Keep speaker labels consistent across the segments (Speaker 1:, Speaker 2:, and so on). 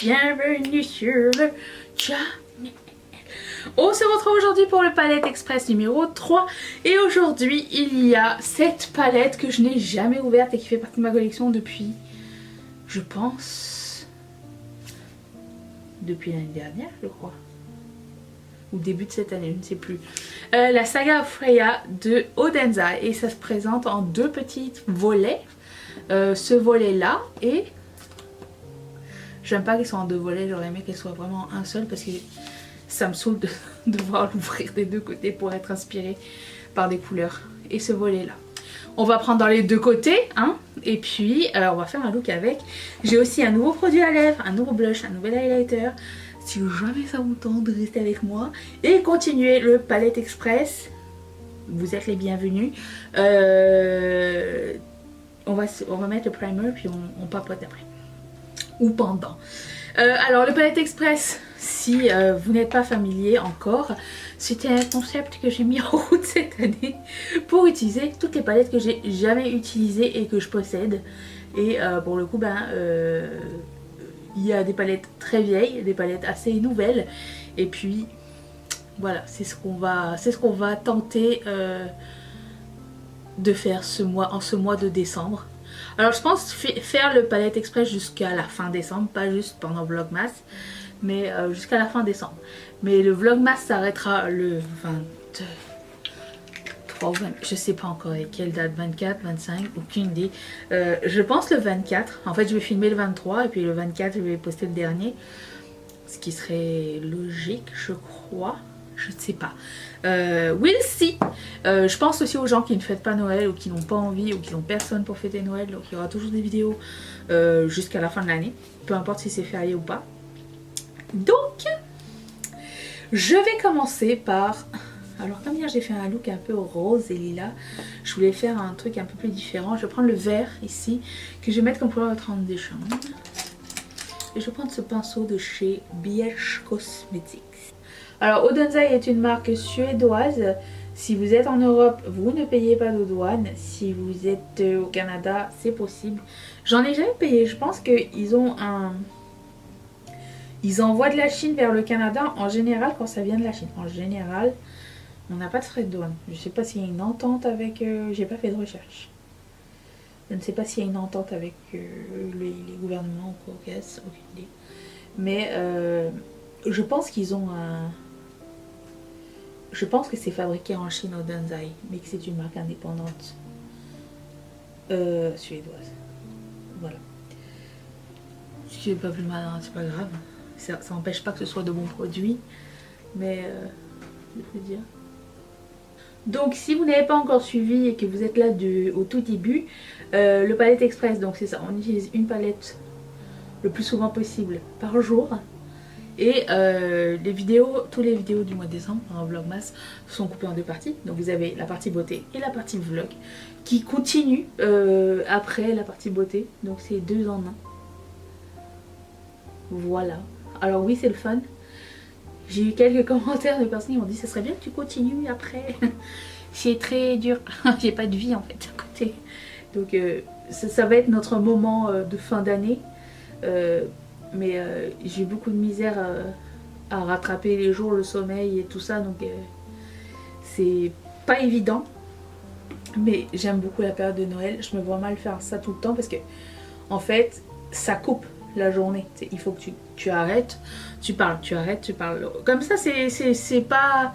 Speaker 1: bienvenue sur le channel. On se retrouve aujourd'hui pour le palette express numéro 3 et aujourd'hui il y a cette palette que je n'ai jamais ouverte et qui fait partie de ma collection depuis, je pense, depuis l'année dernière je crois, ou début de cette année, je ne sais plus. La saga of Freya de Odenza, et ça se présente en deux petits volets. Ce volet là, et j'aime pas qu'ils soient en deux volets, j'aurais aimé qu'elle soit vraiment un seul parce que ça me saoule de devoir l'ouvrir des deux côtés pour être inspirée par des couleurs. Et ce volet là, on va prendre dans les deux côtés, hein, et puis on va faire un look avec. J'ai aussi un nouveau produit à lèvres, un nouveau blush, un nouvel highlighter. Si jamais ça vous tente de rester avec moi et continuer le Palette Express, vous êtes les bienvenus. On va mettre le primer puis on papote après. Ou pendant. Alors le Palette Express, si vous n'êtes pas familier encore, c'était un concept que j'ai mis en route cette année pour utiliser toutes les palettes que j'ai jamais utilisées et que je possède. Et pour le coup, il y a des palettes très vieilles, des palettes assez nouvelles. Et puis voilà, c'est ce qu'on va tenter de faire en ce mois de décembre. Alors je pense faire le Palette Express jusqu'à la fin décembre, pas juste pendant Vlogmas, mais jusqu'à la fin décembre. Mais le Vlogmas s'arrêtera le 23 ou 20, je sais pas encore quelle date, 24, 25, aucune idée. Je pense le 24, en fait je vais filmer le 23 et puis le 24 je vais poster le dernier. Ce qui serait logique je crois. Je ne sais pas. We'll see. Je pense aussi aux gens qui ne fêtent pas Noël ou qui n'ont pas envie ou qui n'ont personne pour fêter Noël. Donc il y aura toujours des vidéos jusqu'à la fin de l'année. Peu importe si c'est férié ou pas. Donc, je vais commencer par... Alors comme hier j'ai fait un look un peu rose et lilas, je voulais faire un truc un peu plus différent. Je vais prendre le vert ici, que je vais mettre comme couleur de transition. Et je vais prendre ce pinceau de chez BH Cosmetics. Alors Odenza est une marque suédoise. Si vous êtes en Europe, vous ne payez pas de douane. Si vous êtes au Canada, c'est possible. J'en ai jamais payé. Je pense qu'ils ont un... Ils envoient de la Chine vers le Canada en général quand ça vient de la Chine. En général, on n'a pas de frais de douane. Je ne sais pas s'il y a une entente avec... J'ai pas fait de recherche. Je ne sais pas s'il y a une entente avec les gouvernements ou quoi, aucune idée. Mais je pense qu'ils ont un... Je pense que c'est fabriqué en Chine au Denzai, mais que c'est une marque indépendante suédoise. Voilà. Ce qui n'est pas plus malin, c'est pas grave. Ça n'empêche pas que ce soit de bons produits, mais je veux dire. Donc si vous n'avez pas encore suivi et que vous êtes là au tout début, le Palette Express, donc c'est ça, on utilise une palette le plus souvent possible par jour. Et toutes les vidéos du mois de décembre en Vlogmas sont coupées en deux parties. Donc vous avez la partie beauté et la partie vlog qui continue après la partie beauté. Donc c'est deux en un. Voilà. Alors oui, c'est le fun. J'ai eu quelques commentaires de personnes qui m'ont dit ça serait bien que tu continues après. C'est très dur. J'ai pas de vie en fait à côté. Donc ça va être notre moment de fin d'année. Mais j'ai beaucoup de misère à rattraper les jours, le sommeil et tout ça, donc c'est pas évident. Mais j'aime beaucoup la période de Noël. Je me vois mal faire ça tout le temps parce que en fait ça coupe la journée. Il faut que tu arrêtes, tu parles, tu arrêtes, tu parles. Comme ça c'est pas...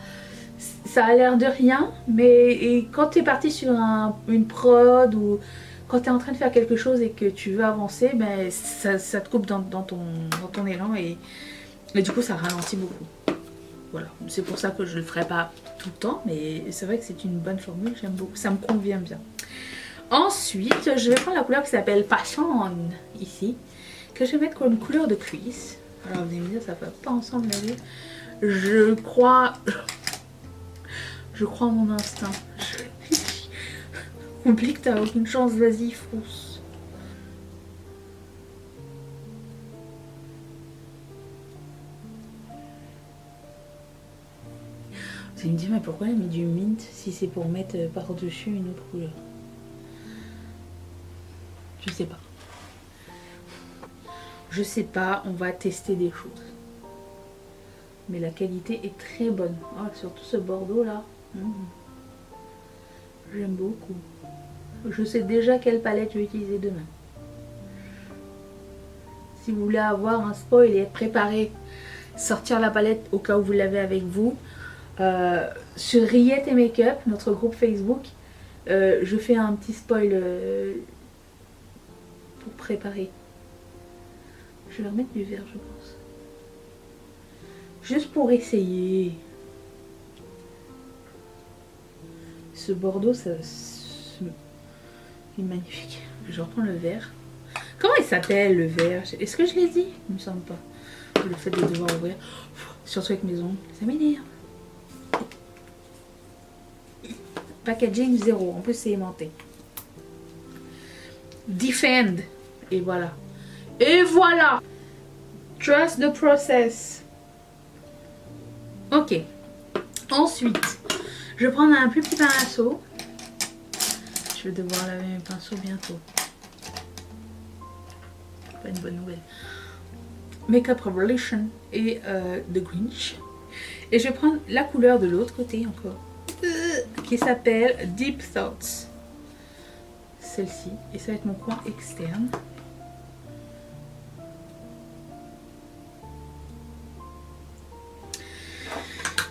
Speaker 1: Ça a l'air de rien, mais quand tu es parti sur une prod ou... Quand tu es en train de faire quelque chose et que tu veux avancer, ben, ça te coupe dans ton élan et du coup ça ralentit beaucoup. Voilà, c'est pour ça que je le ferai pas tout le temps, mais c'est vrai que c'est une bonne formule, j'aime beaucoup, ça me convient bien. Ensuite, je vais prendre la couleur qui s'appelle Passion ici, que je vais mettre comme couleur de cuisse. Alors vous allez me dire, ça va pas ensemble la vue. Je crois en mon instinct. Oublie que t'as aucune chance, vas-y, fonce. Tu me dis, mais pourquoi elle a mis du mint si c'est pour mettre par-dessus une autre couleur? Je sais pas. Je sais pas, on va tester des choses. Mais la qualité est très bonne. Oh, surtout ce bordeaux là. J'aime beaucoup. Je sais déjà quelle palette je vais utiliser demain. Si vous voulez avoir un spoil et être préparé, sortir la palette au cas où vous l'avez avec vous. Sur Riette et Make-up, notre groupe Facebook, je fais un petit spoil pour préparer. Je vais remettre du vert, je pense. Juste pour essayer. Ce bordeaux, ça, il est magnifique. Je reprends le vert. Comment il s'appelle le vert? Est-ce que je l'ai dit? Il me semble pas. Le fait de devoir ouvrir, surtout avec mes ongles, ça m'énerve. Packaging 0, en plus c'est aimanté. Defend. Et voilà. Et voilà. Trust the process. Ok. Ensuite, je vais prendre un plus petit pinceau. Je vais devoir laver mes pinceaux bientôt. Pas une bonne nouvelle. Makeup Revolution et The Grinch. Et je vais prendre la couleur de l'autre côté encore. Qui s'appelle Deep Thoughts. Celle-ci. Et ça va être mon coin externe.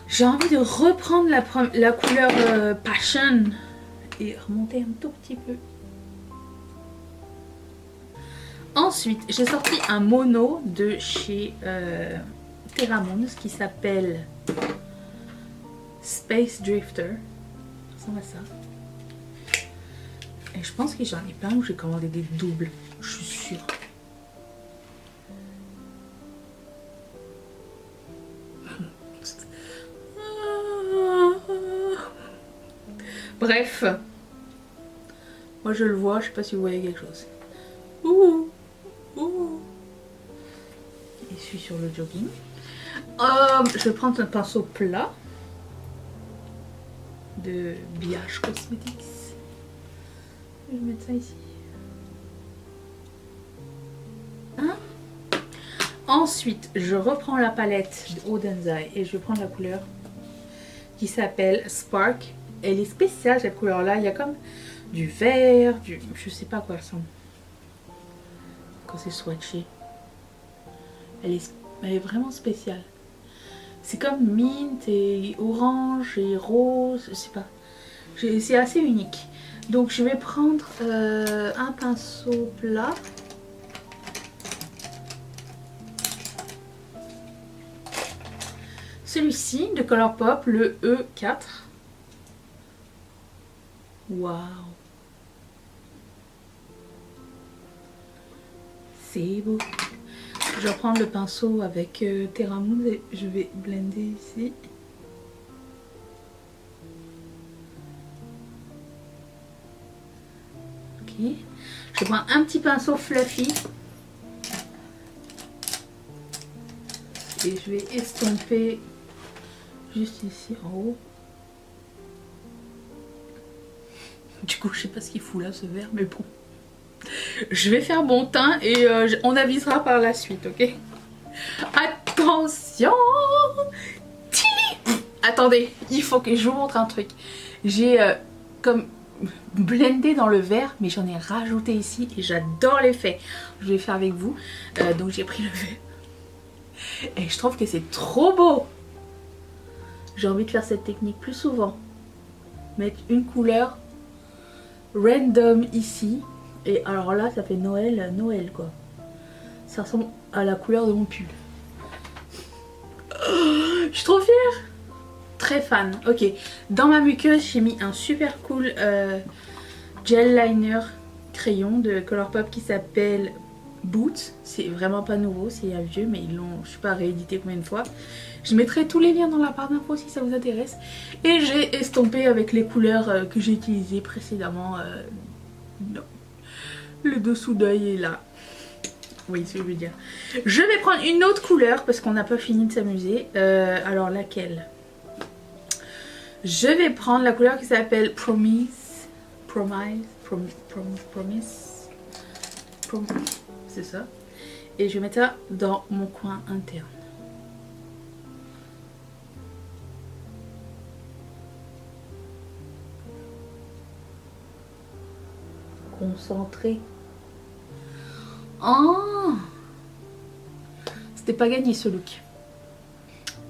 Speaker 1: J'ai envie de reprendre la couleur Passion et remonter un tout petit peu. Ensuite, j'ai sorti un mono de chez Terra Moon qui s'appelle Space Drifter. Ça ressemble à ça. Et je pense que j'en ai plein où j'ai commandé des doubles. Je suis sûre. Bref. Moi je le vois, je sais pas si vous voyez quelque chose. Ouh. Ouh. Et je suis sur le jogging. Je vais prendre un pinceau plat de BH Cosmetics. Je vais mettre ça ici. Hein? Ensuite, je reprends la palette de Odenzai et je vais prendre la couleur qui s'appelle Spark. Elle est spéciale cette couleur là. Il y a comme du vert, je sais pas à quoi elle ressemble quand c'est swatché. Elle est vraiment spéciale. C'est comme mint et orange et rose, je sais pas. C'est assez unique. Donc je vais prendre un pinceau plat. Celui-ci de Colourpop, le E4. Waouh! C'est beau. Je vais prendre le pinceau avec Terra Moon et je vais blender ici. Ok. Je vais prendre un petit pinceau fluffy. Et je vais estomper juste ici en haut. Du coup, je sais pas ce qu'il fout là ce vert, mais bon. Je vais faire mon teint et on avisera par la suite, ok? Attention! Attendez, il faut que je vous montre un truc. J'ai comme blendé dans le vert, mais j'en ai rajouté ici et j'adore l'effet. Je vais faire avec vous. Donc j'ai pris le vert. Et je trouve que c'est trop beau. J'ai envie de faire cette technique plus souvent. Mettre une couleur random ici. Et alors là, ça fait Noël, Noël quoi. Ça ressemble à la couleur de mon pull. Je suis trop fière. Très fan. Ok. Dans ma muqueuse, j'ai mis un super cool gel liner crayon de Colourpop qui s'appelle Boots. C'est vraiment pas nouveau, c'est un vieux, mais ils l'ont, je sais pas, réédité combien de fois. Je mettrai tous les liens dans la barre d'infos si ça vous intéresse. Et j'ai estompé avec les couleurs que j'ai utilisées précédemment. Non. Le dessous d'œil est là. Oui, c'est ce que je veux dire. Je vais prendre une autre couleur parce qu'on n'a pas fini de s'amuser. Alors laquelle? Je vais prendre la couleur qui s'appelle Promise. C'est ça. Et je vais mettre ça dans mon coin interne. Concentré. Oh, c'était pas gagné ce look.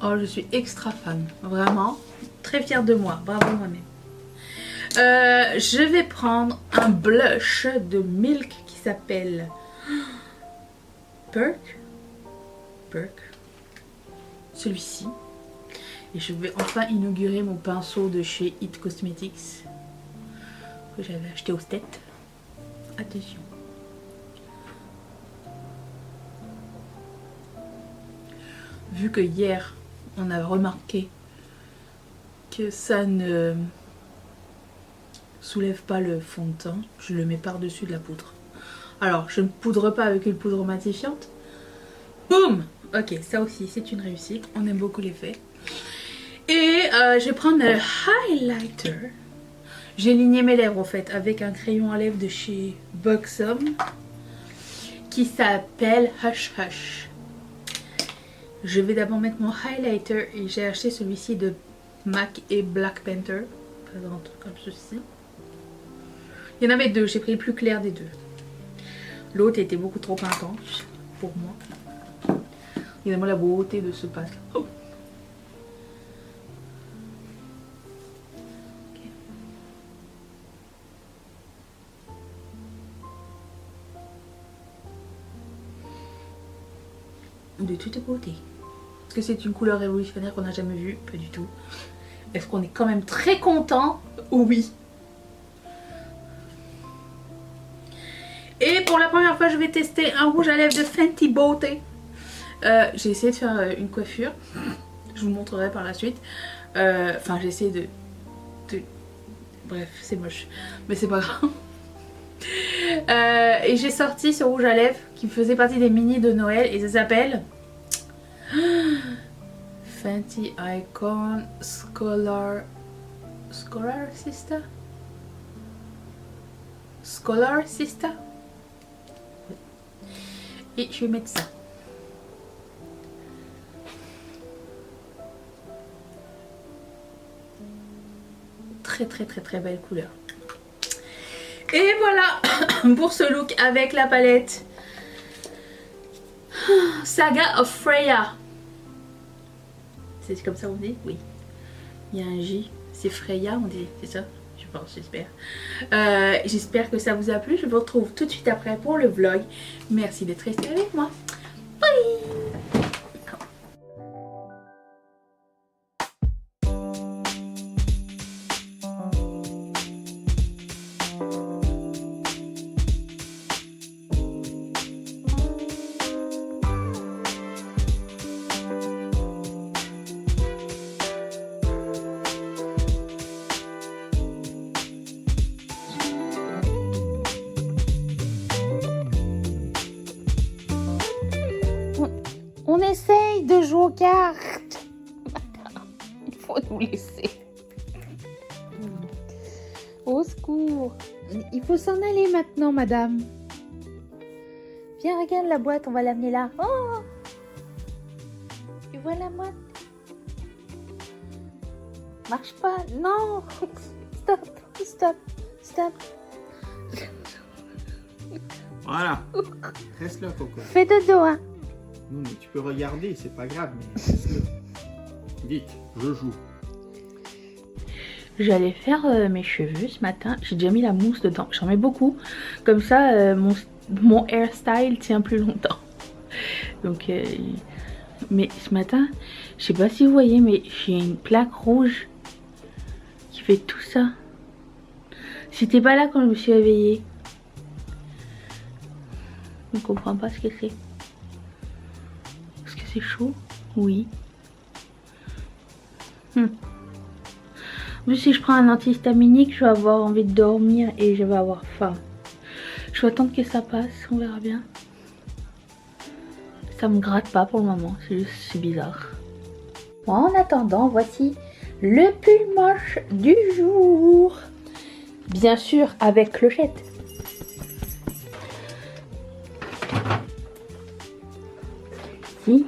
Speaker 1: Oh, je suis extra fan. Vraiment. Très fière de moi. Bravo moi-même. Je vais prendre un blush de Milk qui s'appelle Perk. Celui-ci. Et je vais enfin inaugurer mon pinceau de chez It Cosmetics que j'avais acheté au Stet. Attention. Vu que hier on a remarqué que ça ne soulève pas le fond de teint, je le mets par-dessus de la poudre. Alors je ne poudre pas avec une poudre matifiante. Boum. Ok, ça aussi c'est une réussite, on aime beaucoup l'effet. Et je vais prendre le highlighter. J'ai ligné mes lèvres en fait avec un crayon à lèvres de chez Buxom qui s'appelle Hush Hush. Je vais d'abord mettre mon highlighter et j'ai acheté celui-ci de MAC et Black Panther. Un truc comme ceci. Il y en avait deux, j'ai pris le plus clair des deux. L'autre était beaucoup trop intense pour moi. Regardez-moi la beauté de ce pack. Oh. De toute beauté. Est-ce que c'est une couleur révolutionnaire qu'on n'a jamais vue? Pas du tout. Est-ce qu'on est quand même très content? Oui. Et pour la première fois, je vais tester un rouge à lèvres de Fenty Beauty. J'ai essayé de faire une coiffure. Je vous montrerai par la suite. Enfin, j'ai essayé de... Bref, c'est moche. Mais c'est pas grave. Et j'ai sorti ce rouge à lèvres qui faisait partie des mini de Noël. Et ça s'appelle... Fenty Icon Scholar Sister. Scholar Sister. Et je vais mettre ça. Très très très très belle couleur. Et voilà pour ce look avec la palette Saga of Freya. C'est comme ça on dit? Oui. Il y a un J. C'est Freya on dit, c'est ça? Je pense, j'espère. J'espère que ça vous a plu. Je vous retrouve tout de suite après pour le vlog. Merci d'être resté avec moi. Bye! On essaye de jouer aux cartes. Il faut nous laisser. Au secours. Il faut s'en aller maintenant, madame. Viens, regarde la boîte, on va l'amener là. Oh! Tu vois la boîte? Marche pas. Non! Stop, stop, stop.
Speaker 2: Voilà. Reste là, Coco.
Speaker 1: Fais dodo, hein.
Speaker 2: Non, mais tu peux regarder, c'est pas grave, mais reste-le. Vite, je joue.
Speaker 1: J'allais faire mes cheveux ce matin. J'ai déjà mis la mousse dedans. J'en mets beaucoup. Comme ça, mon hairstyle tient plus longtemps. Donc, mais ce matin, je sais pas si vous voyez, mais j'ai une plaque rouge qui fait tout ça. C'était pas là quand je me suis réveillée. Je ne comprends pas ce que c'est. Est-ce que c'est chaud? Oui. Vu si je prends un antihistaminique, je vais avoir envie de dormir et je vais avoir faim. Je vais attendre que ça passe, on verra bien. Ça me gratte pas pour le moment, c'est bizarre. Bon, en attendant, voici le pull moche du jour. Bien sûr, avec clochette. ici.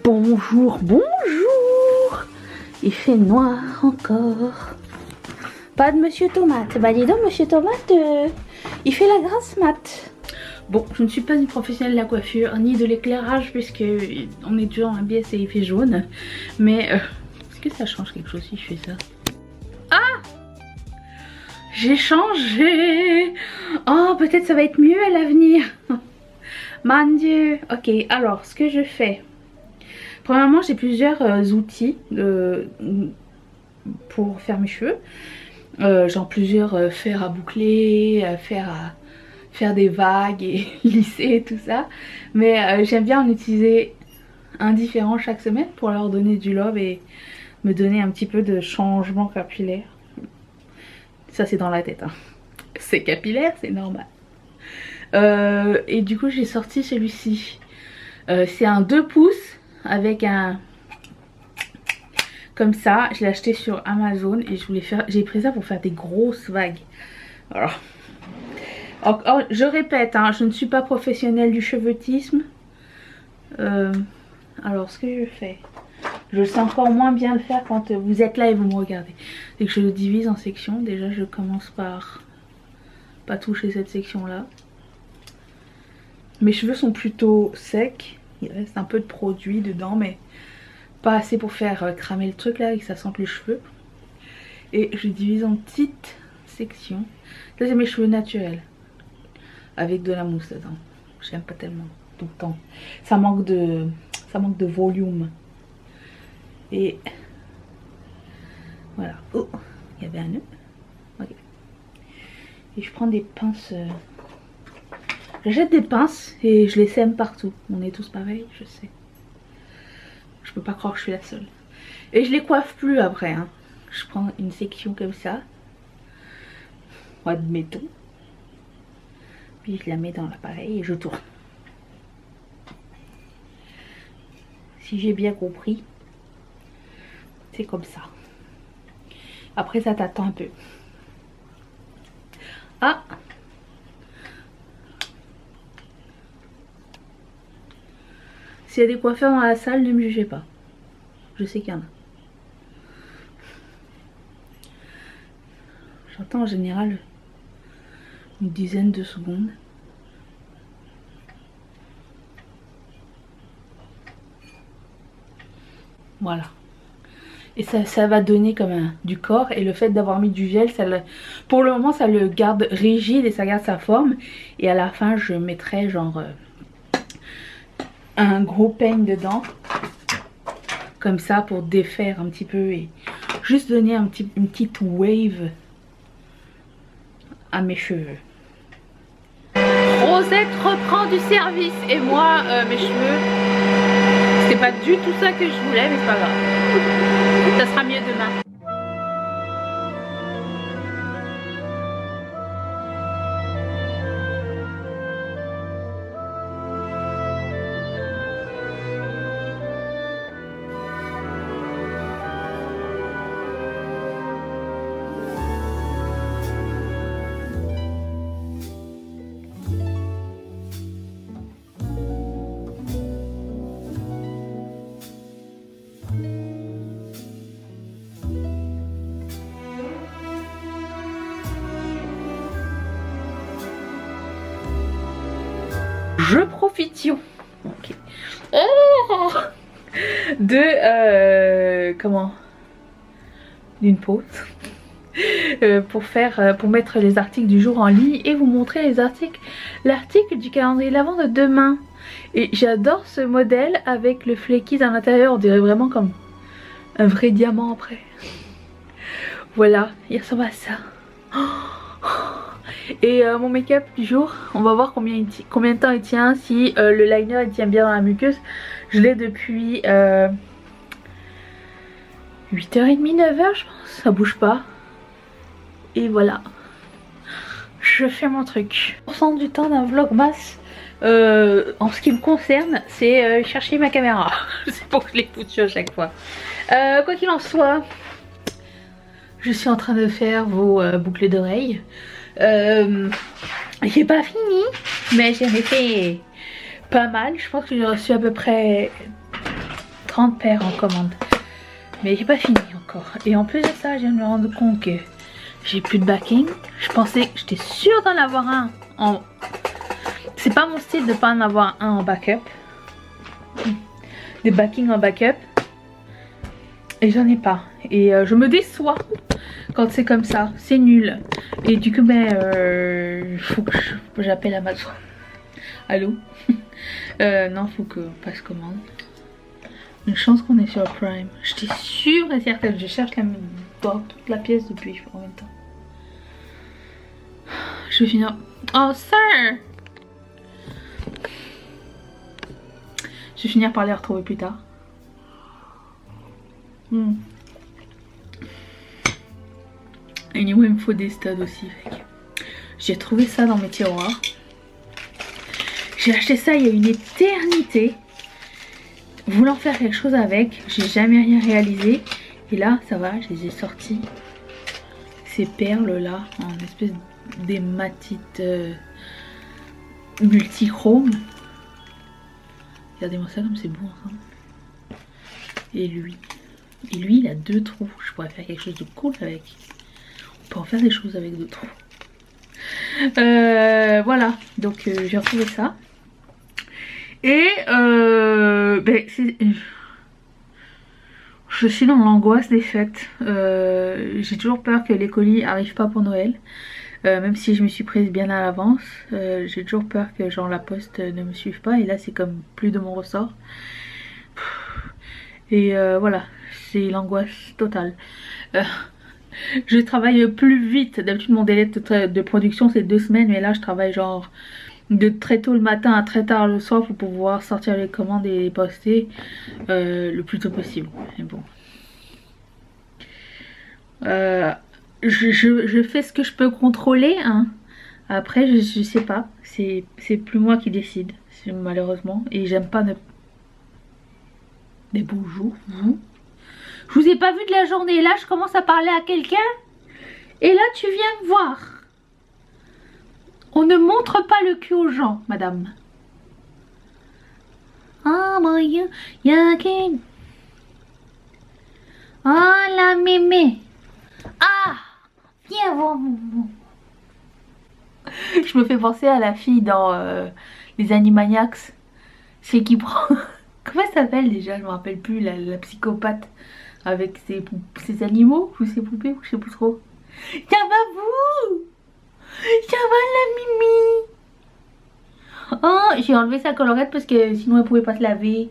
Speaker 1: Bonjour, bonjour. Il fait noir encore. Pas de Monsieur Tomate. Bah dis donc, Monsieur Tomate, il fait la grasse mat. Bon, je ne suis pas une professionnelle de la coiffure ni de l'éclairage puisque on est toujours en ABS et il fait jaune. Mais est-ce que ça change quelque chose si je fais ça? Ah! J'ai changé. Oh, peut-être ça va être mieux à l'avenir. Mon Dieu. Ok, alors ce que je fais. Premièrement, j'ai plusieurs outils pour faire mes cheveux. Genre plusieurs fers à boucler, faire des vagues et lisser et tout ça. Mais j'aime bien en utiliser un différent chaque semaine pour leur donner du love et me donner un petit peu de changement capillaire. Ça c'est dans la tête, hein. C'est capillaire, c'est normal. Et du coup j'ai sorti celui-ci. C'est un 2 pouces avec un... Comme ça, je l'ai acheté sur Amazon et j'ai pris ça pour faire des grosses vagues. Alors, je répète, hein, je ne suis pas professionnelle du cheveutisme. Alors ce que je fais, je sais encore moins bien le faire quand vous êtes là et vous me regardez. C'est que je le divise en sections. Déjà je commence par pas toucher cette section là. Mes cheveux sont plutôt secs. Il reste un peu de produit dedans mais pas assez pour faire cramer le truc là et que ça sente les cheveux. Et je divise en petites sections. Ça c'est mes cheveux naturels. Avec de la mousse dedans. J'aime pas tellement tout le temps. Ça manque de volume. Et voilà. Oh, il y avait un nœud. Ok. Et je prends des pinces. J'achète des pinces et je les sème partout. On est tous pareils, je sais. Je peux pas croire que je suis la seule. Et je les coiffe plus après. Hein. Je prends une section comme ça. Admettons. Puis je la mets dans l'appareil et je tourne. Si j'ai bien compris, c'est comme ça. Après ça t'attend un peu. Ah! S'il y a des coiffeurs dans la salle, ne me jugez pas. Je sais qu'il y en a. J'entends en général une dizaine de secondes. Voilà. Et ça va donner comme du corps. Et le fait d'avoir mis du gel, pour le moment ça le garde rigide et ça garde sa forme. Et à la fin je mettrai genre un gros peigne dedans. Comme ça pour défaire un petit peu et juste donner une petite wave à mes cheveux. Rosette reprend du service et moi mes cheveux, c'est pas du tout ça que je voulais mais c'est pas grave. Ça sera mieux demain. Je profite okay. D'une pause pour mettre les articles du jour en ligne et vous montrer l'article du calendrier de l'Avent de demain. Et j'adore ce modèle avec le flequise à l'intérieur, on dirait vraiment comme un vrai diamant après. Voilà, il ressemble à ça. Et mon make-up du jour, on va voir combien de temps il tient, si le liner il tient bien dans la muqueuse. Je l'ai depuis 8h30, 9h je pense, ça bouge pas. Et voilà, je fais mon truc. 100% du temps d'un vlogmas, en ce qui me concerne, c'est chercher ma caméra. C'est pour que je l'ai foutue à chaque fois. Quoi qu'il en soit, je suis en train de faire vos boucles d'oreilles. J'ai pas fini, mais j'en ai fait pas mal. Je pense que j'ai reçu à peu près 30 paires en commande. Mais j'ai pas fini encore. Et en plus de ça, je viens de me rendre compte que j'ai plus de backing. J'étais sûre d'en avoir un en... C'est pas mon style de pas en avoir un en backup. Des backings en backup. Et j'en ai pas. Et je me déçois quand c'est comme ça. C'est nul. Et du coup, ben, faut que j'appelle Amazon. Allô? Non, faut que je passe commande. Une chance qu'on est sur Prime. J'étais sûre et certaine. Je cherche dans toute la pièce depuis combien de temps. Je vais finir. Oh, sir! Je vais finir par les retrouver plus tard. Anyway, il me faut des studs aussi. J'ai trouvé ça dans mes tiroirs. J'ai acheté ça il y a une éternité. Voulant faire quelque chose avec, j'ai jamais rien réalisé. Et là, ça va, je les ai sortis. Ces perles là, en espèce d'hématite multichrome. Regardez-moi ça comme c'est beau ensemble. Et lui, il a 2 trous. Je pourrais faire quelque chose de cool avec. On peut en faire des choses avec 2 trous. Voilà, donc j'ai retrouvé ça. Et ben, je suis dans l'angoisse des fêtes. J'ai toujours peur que les colis arrivent pas pour Noël. Même si je me suis prise bien à l'avance, j'ai toujours peur que genre la poste ne me suive pas. Et là c'est comme plus de mon ressort. Et voilà, c'est l'angoisse totale. Je travaille plus vite. D'habitude mon délai de production c'est 2 semaines. Mais là je travaille genre de très tôt le matin à très tard le soir pour pouvoir sortir les commandes et les poster le plus tôt possible. Mais bon. Je fais ce que je peux contrôler. Hein. Après je sais pas. C'est plus moi qui décide. Malheureusement. Et j'aime pas ne... Mais bonjour vous. Je vous ai pas vu de la journée. Là je commence à parler à quelqu'un. Et là tu viens me voir. On ne montre pas le cul aux gens, madame. Oh mon dieu, il y a qui? Oh la mémé. Ah, viens voir mon. Je me fais penser à la fille dans les Animaniacs. C'est qui prend... Comment elle s'appelle déjà? Je me rappelle plus, la psychopathe. Avec ses animaux ou ses poupées, je sais plus trop. Ça va vous? Ça va la Mimi? Oh, j'ai enlevé sa collerette parce que sinon elle pouvait pas se laver.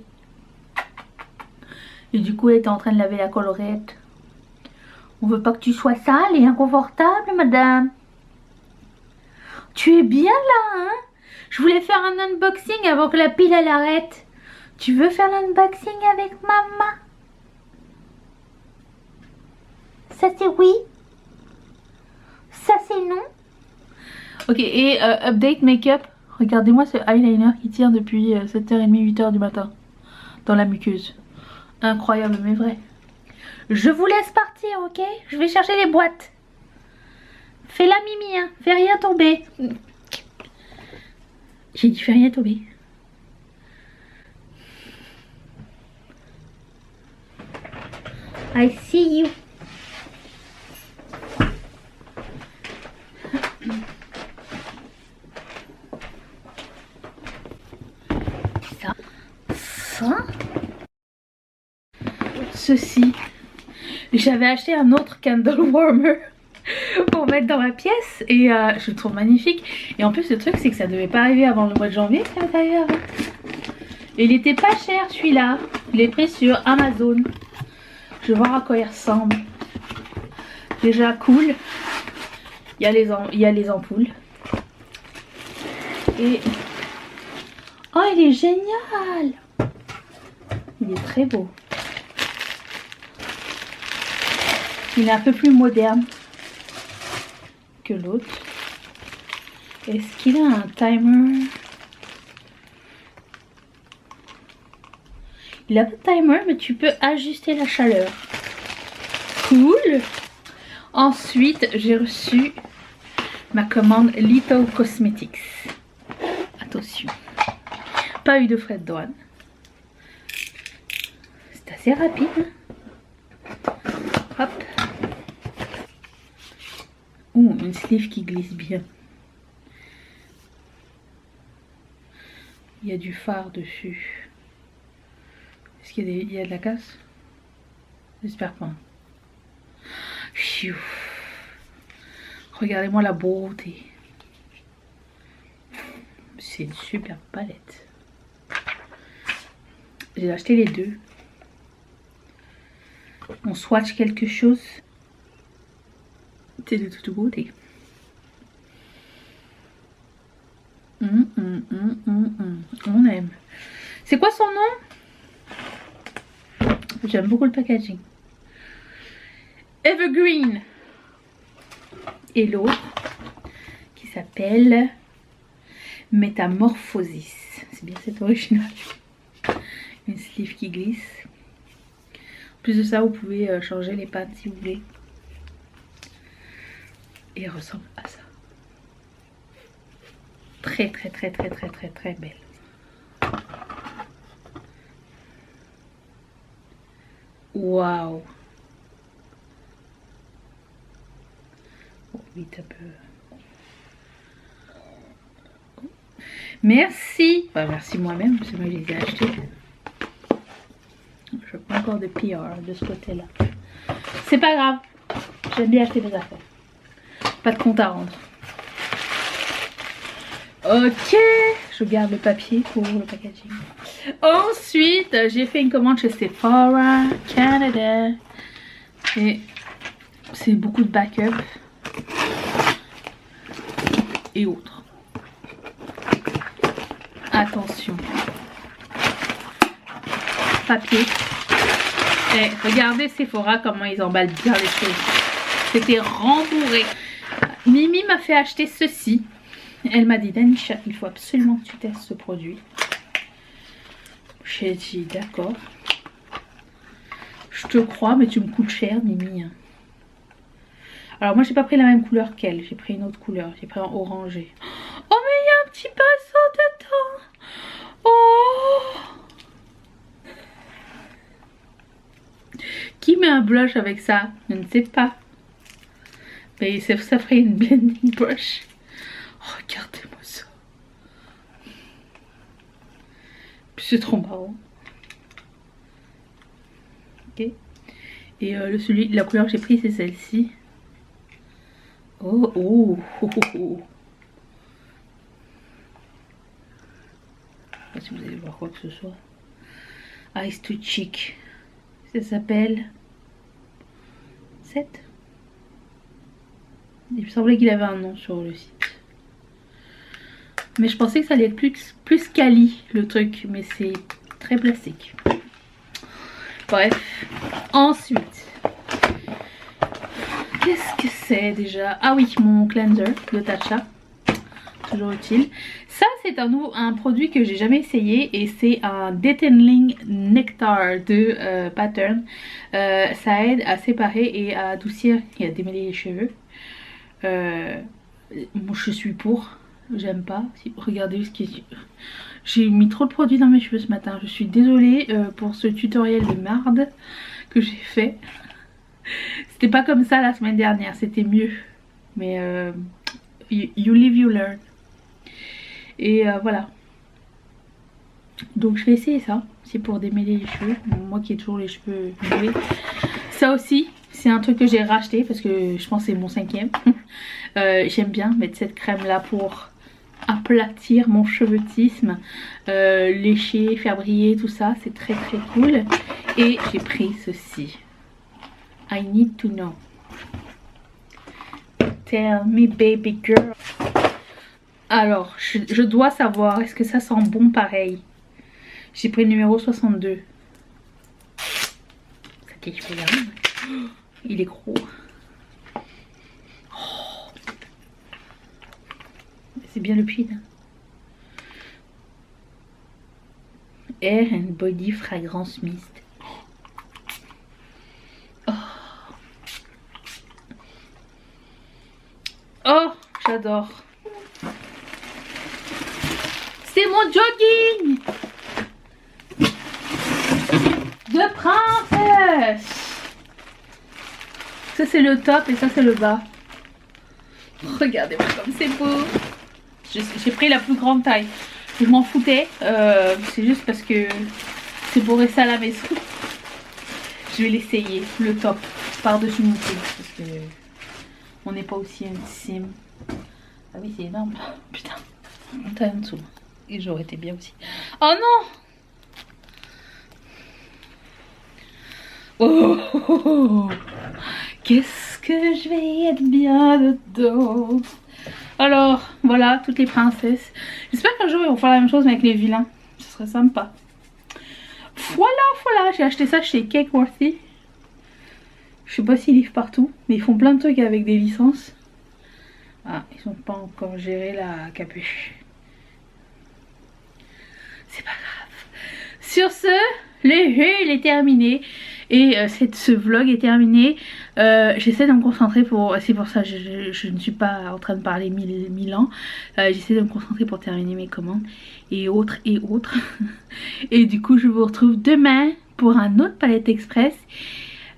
Speaker 1: Et du coup elle était en train de laver la collerette. On veut pas que tu sois sale et inconfortable, madame. Tu es bien là, hein? Je voulais faire un unboxing avant que la pile elle arrête. Tu veux faire l'unboxing avec maman? Ça c'est oui. Ça c'est non. Ok, et update make-up. Regardez-moi ce eyeliner qui tire depuis 7h30, 8h du matin. Dans la muqueuse. Incroyable, mais vrai. Je vous laisse partir, ok? Je vais chercher les boîtes. Fais la Mimi, hein. Fais rien tomber. J'ai dit fais rien tomber. I see you. Ceci, j'avais acheté un autre candle warmer pour mettre dans ma pièce et je le trouve magnifique. Et en plus le truc c'est que ça devait pas arriver avant le mois de janvier, ça va arriver avant. Et il était pas cher celui-là, je l'ai pris sur Amazon. Je vais voir à quoi il ressemble. Déjà cool, il y a les ampoules. Et oh il est génial, il est très beau. Il est un peu plus moderne que l'autre. Est-ce qu'il a un timer? Il a pas de timer, mais tu peux ajuster la chaleur. Cool. Ensuite, j'ai reçu ma commande Little Cosmetics. Attention. pas eu de frais de douane. C'est assez rapide. Hop. Ouh, une sleeve qui glisse bien. Il y a du fard dessus. Est-ce qu'il y a de la casse? J'espère pas. Pfiou. Regardez-moi la beauté. C'est une super palette. J'ai acheté les deux. On swatch quelque chose. C'est de toute beauté. On aime. C'est quoi son nom? J'aime beaucoup le packaging. Evergreen. Et l'autre qui s'appelle Métamorphosis. C'est bien cet original. Une sleeve qui glisse. En plus de ça, vous pouvez changer les pattes si vous voulez. Et elle ressemble à ça. Très belle. Waouh. Oh, vite un peu. Merci. Enfin, merci moi-même, parce que moi je les ai achetés. Je n'ai pas encore de PR de ce côté-là. C'est pas grave. J'aime bien acheter des affaires. Pas de compte à rendre. Ok. Je garde le papier pour le packaging. Ensuite, j'ai fait une commande chez Sephora Canada. Et c'est beaucoup de backup. Et autres. Attention. Papier. Et regardez Sephora comment ils emballent bien les choses. C'était rembourré. Mimi m'a fait acheter ceci. Elle m'a dit, Danisha, il faut absolument que tu testes ce produit. J'ai dit d'accord. Je te crois, mais tu me coûtes cher, Mimi. Alors moi j'ai pas pris la même couleur qu'elle. J'ai pris une autre couleur. J'ai pris un orangé. Oh mais il y a un petit pinceau dedans. Oh. Qui met un blush avec ça? Je ne sais pas. Mais ça ferait une blending brush. Regardez-moi ça. C'est trop marrant. Ok. Et la couleur que j'ai prise c'est celle-ci. Oh, oh, oh, oh, oh. Je sais pas si vous allez voir quoi que ce soit. Eyes to Cheek. Ça s'appelle 7. Il me semblait qu'il avait un nom sur le site. Mais je pensais que ça allait être plus quali le truc. Mais c'est très plastique. Bref. Ensuite. Qu'est-ce que c'est déjà? Ah oui, mon cleanser de Tatcha. Toujours utile. Ça c'est un produit que j'ai jamais essayé. Et c'est un Detailing Nectar de Pattern. Ça aide à séparer et à adoucir et à démêler les cheveux. Moi je suis pour. J'aime pas. Regardez ce qui est... J'ai mis trop de produits dans mes cheveux ce matin. Je suis désolée pour ce tutoriel de marde que j'ai fait. C'était pas comme ça la semaine dernière. C'était mieux. Mais you live, you learn. Et voilà. Donc je vais essayer ça. C'est pour démêler les cheveux. Moi qui ai toujours les cheveux mêlés. Ça aussi, c'est un truc que j'ai racheté parce que je pense que c'est mon 5e. J'aime bien mettre cette crème là pour aplatir mon cheveutisme, lécher, faire briller, tout ça. C'est très cool. Et j'ai pris ceci. I need to know. Tell me baby girl. Alors, je dois savoir, est-ce que ça sent bon pareil? J'ai pris le numéro 62. Ok, je regarde. Il est gros. Oh. C'est bien le puits. Hair and Body Fragrance Mist. Oh, oh j'adore. C'est mon jogging. Ça c'est le top et ça c'est le bas. Regardez-moi comme c'est beau. J'ai pris la plus grande taille. Je m'en foutais. C'est juste parce que c'est pour rester à la maison. Je vais l'essayer. Le top. Par-dessus mon pied. Parce que on n'est pas aussi intime. Ah oui, c'est énorme. Putain. On est en dessous. Et j'aurais été bien aussi. Oh non! Oh! Qu'est-ce que je vais être bien dedans. Alors, voilà, toutes les princesses. J'espère qu'un jour ils vont faire la même chose mais avec les vilains. Ce serait sympa. Voilà, j'ai acheté ça chez Cakeworthy. Je sais pas s'ils livrent partout, mais ils font plein de trucs avec des licences. Ah, ils n'ont pas encore géré la capuche. C'est pas grave. Sur ce, le haul est terminé. Et ce vlog est terminé. J'essaie de me concentrer pour... C'est pour ça que je ne suis pas en train de parler mille ans. J'essaie de me concentrer pour terminer mes commandes. Et autres et autres. Et du coup je vous retrouve demain pour un autre Palette Express.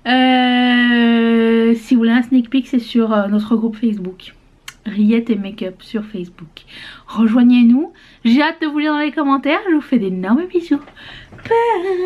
Speaker 1: Si vous voulez un sneak peek, c'est sur notre groupe Facebook. Riette et Make-up sur Facebook. Rejoignez-nous. J'ai hâte de vous lire dans les commentaires. Je vous fais d'énormes bisous. Bye.